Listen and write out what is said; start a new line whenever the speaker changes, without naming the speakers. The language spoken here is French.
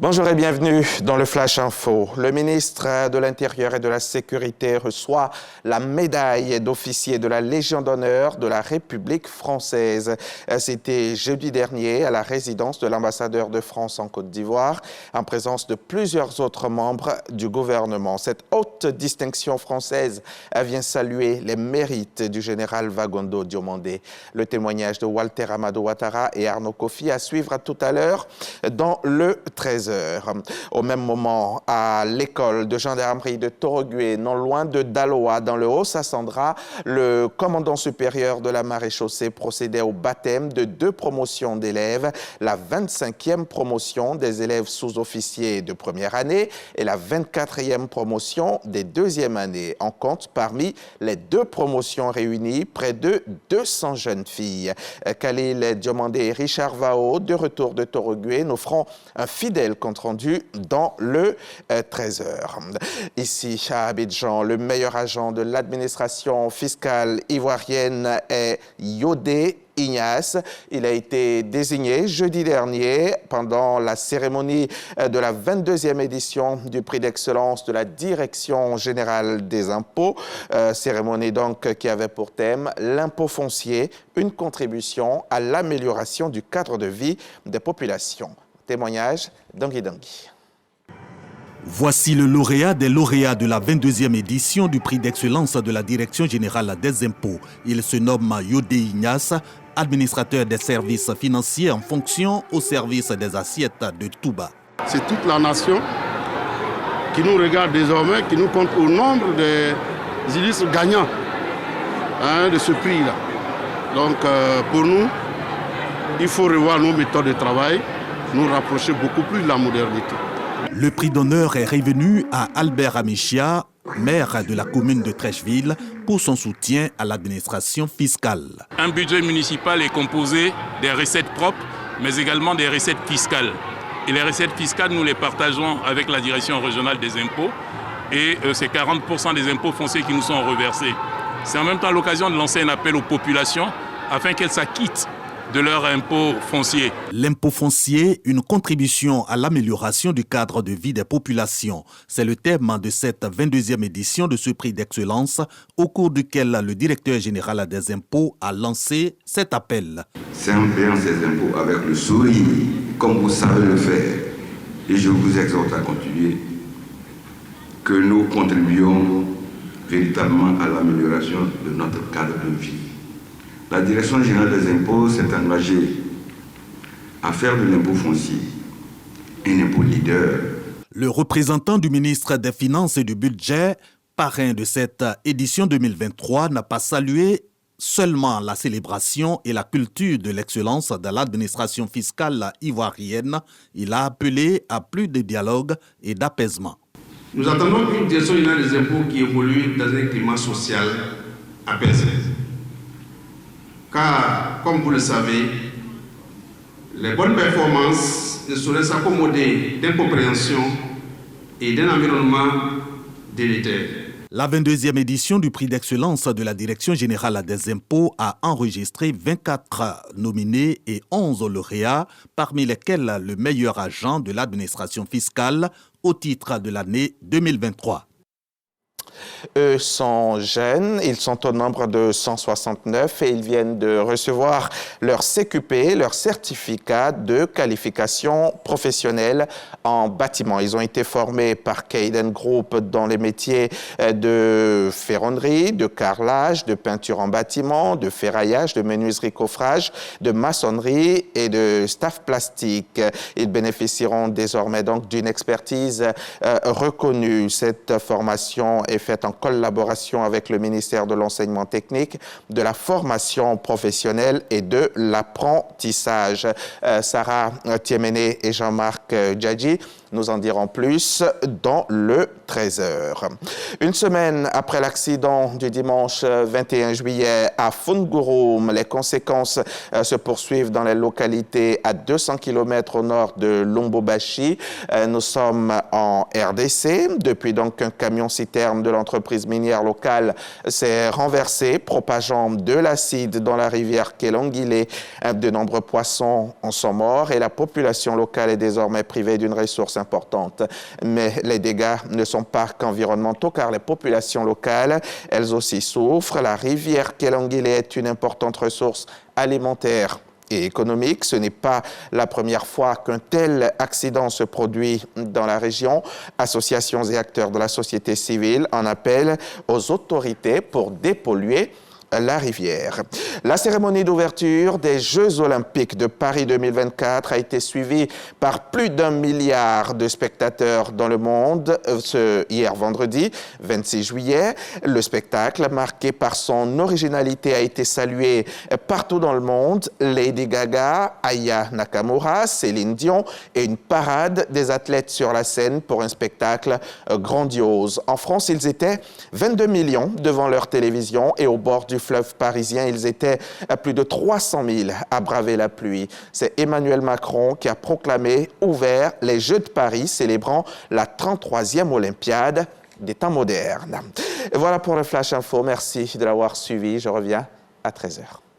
Bonjour et bienvenue dans le Flash Info. Le ministre de l'Intérieur et de la Sécurité reçoit la médaille d'officier de la Légion d'honneur de la République française. C'était jeudi dernier à la résidence de l'ambassadeur de France en Côte d'Ivoire, en présence de plusieurs autres membres du gouvernement. Cette haute distinction française vient saluer les mérites du général Wagondo Diomandé. Le témoignage de Walter Amadou Ouattara et Arnaud Kofi à suivre tout à l'heure dans le 13h. Au même moment, à l'école de gendarmerie de Torogué, non loin de Daloa, dans le Haut-Sassandra, le commandant supérieur de la maréchaussée procédait au baptême de 2 promotions d'élèves, la 25e promotion des élèves sous-officiers de première année et la 24e promotion des deuxième années. On compte parmi les 2 promotions réunies près de 200 jeunes filles. Khalil Diomandé et Richard Vao, de retour de Torogué, nous feront un fidèle compte rendu dans le 13h. Ici, à Abidjan, le meilleur agent de l'administration fiscale ivoirienne est Yodé Ignace. Il a été désigné jeudi dernier pendant la cérémonie de la 22e édition du prix d'excellence de la Direction générale des impôts. Cérémonie donc qui avait pour thème l'impôt foncier, une contribution à l'amélioration du cadre de vie des populations. Témoignage d'Angui Dangui.
Voici le lauréat des lauréats de la 22e édition du prix d'excellence de la Direction générale des impôts. Il se nomme Yodé Ignace, administrateur des services financiers en fonction au service des assiettes de Touba.
C'est toute la nation qui nous regarde désormais, qui nous compte au nombre des illustres gagnants de ce prix-là. Donc pour nous, il faut revoir nos méthodes de travail, nous rapprocher beaucoup plus de la modernité.
Le prix d'honneur est revenu à Albert Amichia, maire de la commune de Trècheville, pour son soutien à l'administration fiscale.
Un budget municipal est composé des recettes propres, mais également des recettes fiscales. Et les recettes fiscales, nous les partageons avec la direction régionale des impôts. Et c'est 40% des impôts fonciers qui nous sont reversés. C'est en même temps l'occasion de lancer un appel aux populations afin qu'elles s'acquittent de leur impôt foncier.
L'impôt foncier, une contribution à l'amélioration du cadre de vie des populations. C'est le thème de cette 22e édition de ce prix d'excellence, au cours duquel le directeur général des impôts a lancé cet appel.
C'est en payant ces impôts avec le sourire, comme vous savez le faire, et je vous exhorte à continuer, que nous contribuons véritablement à l'amélioration de notre cadre de vie. La Direction générale des impôts s'est engagée à faire de l'impôt foncier un impôt leader.
Le représentant du ministre des Finances et du Budget, parrain de cette édition 2023, n'a pas salué seulement la célébration et la culture de l'excellence de l'administration fiscale ivoirienne. Il a appelé à plus de dialogue et d'apaisement.
Nous attendons une direction générale des impôts qui évolue dans un climat social apaisé. Car, comme vous le savez, les bonnes performances ne sauraient s'accommoder d'incompréhension et d'un environnement délétère.
La 22e édition du prix d'excellence de la Direction générale des impôts a enregistré 24 nominés et 11 lauréats, parmi lesquels le meilleur agent de l'administration fiscale au titre de l'année 2023.
Eux sont jeunes, ils sont au nombre de 169 et ils viennent de recevoir leur CQP, leur certificat de qualification professionnelle en bâtiment. Ils ont été formés par Kayden Group dans les métiers de ferronnerie, de carrelage, de peinture en bâtiment, de ferraillage, de menuiserie coffrage, de maçonnerie et de staff plastique. Ils bénéficieront désormais donc d'une expertise reconnue. Cette formation est faite en collaboration avec le ministère de l'Enseignement technique, de la formation professionnelle et de l'apprentissage. Sarah Tiemene et Jean-Marc Djadji nous en diront plus dans le 13h. Une semaine après l'accident du dimanche 21 juillet à Fungurum, les conséquences se poursuivent dans les localités à 200 km au nord de Lombobashi. Nous sommes en RDC. Depuis donc un camion-citerne de l'entreprise minière locale s'est renversé, propageant de l'acide dans la rivière Kelongile. De nombreux poissons en sont morts et la population locale est désormais désormais privée d'une ressource importante. Mais les dégâts ne sont pas qu'environnementaux car les populations locales, elles aussi souffrent. La rivière Kelangele est une importante ressource alimentaire et économique. Ce n'est pas la première fois qu'un tel accident se produit dans la région. Associations et acteurs de la société civile en appellent aux autorités pour dépolluer la rivière. La cérémonie d'ouverture des Jeux Olympiques de Paris 2024 a été suivie par plus d'1 milliard de spectateurs dans le monde hier vendredi 26 juillet. Le spectacle, marqué par son originalité, a été salué partout dans le monde. Lady Gaga, Aya Nakamura, Céline Dion et une parade des athlètes sur la scène pour un spectacle grandiose. En France, ils étaient 22 millions devant leur télévision et au bord du fleuve parisien, ils étaient à plus de 300 000 à braver la pluie. C'est Emmanuel Macron qui a proclamé ouvert les Jeux de Paris, célébrant la 33e Olympiade des temps modernes. Et voilà pour le Flash Info. Merci de l'avoir suivi. Je reviens à 13h.